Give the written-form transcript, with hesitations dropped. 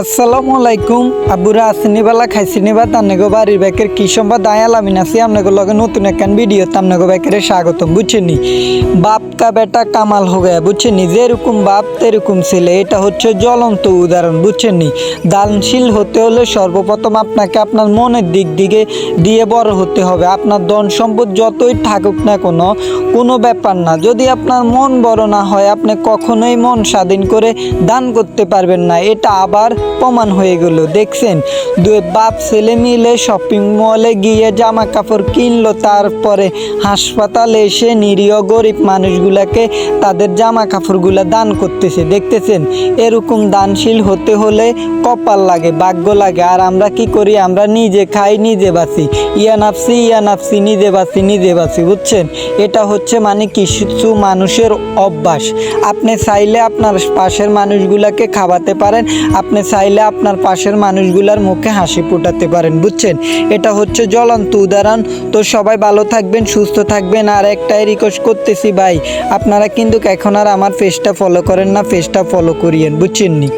আসসালামু আলাইকুম আব্বুরা আসেনি বালা খাইছিনি বা তান্নেগো বাড়ির ব্যাকের কি সম্বাদ আয়াল আমি নাসি আপনাকে লগে নতুন একখান ভিডিও তান্নেগো ব্যাকের স্বাগতম বুঝছেনি। বাপ কা বেটা কামাল হো গয়া বুঝছেনি, যেরকম বাপ তেরকম ছেলে, এটা হচ্ছে জ্বলন্ত উদাহরণ বুঝছেনি। দানশীল হতে হলে সর্বপ্রথম আপনাকে আপনার মনের দিক দিয়ে বড় হতে হবে। আপনার ধন সম্পদ যতই থাকুক না কোনো ব্যাপার না, যদি আপনার মন বড় না হয় আপনি কখনোই মন স্বাধীন করে দান করতে পারবেন না। এটা আবার প্রমাণ হয়ে গেল। দেখছেন, দুই বাপ ছেলে মিলে শপিং মলে গিয়ে জামা কাপড় কিনলো, তারপরে হাসপাতালে এসে নিরীহ গরিব মানুষগুলাকে তাদের জামা কাপড়গুলা দান করতেছে। দেখতেছেন, এরকম দানশীল হতে হলে কপাল লাগে, ভাগ্য লাগে। আর আমরা কি করি? আমরা নিজে খাই নিজে বাঁচি, ইয়া নাফসি, নিজে বাঁচি বুঝছেন। এটা হচ্ছে মানে কিছু মানুষের অভ্যাস। আপনি চাইলে আপনার পাশের মানুষগুলাকে খাওয়াতে পারেন, আপনি চাইলে আপনার পাশের মানুষগুলার মুখে হাসি ফোটাতে পারেন বুঝছেন। এটা হচ্ছে জ্বলন্ত উদাহরণ। তো সবাই ভালো থাকবেন, সুস্থ থাকবেন। আর একটাই রিকোয়েস্ট করতেছি ভাই, আপনারা কিন্তু এখন আর আমার পেজটা ফলো করেন না, পেজটা ফলো করিয়েন বুঝছেন নি।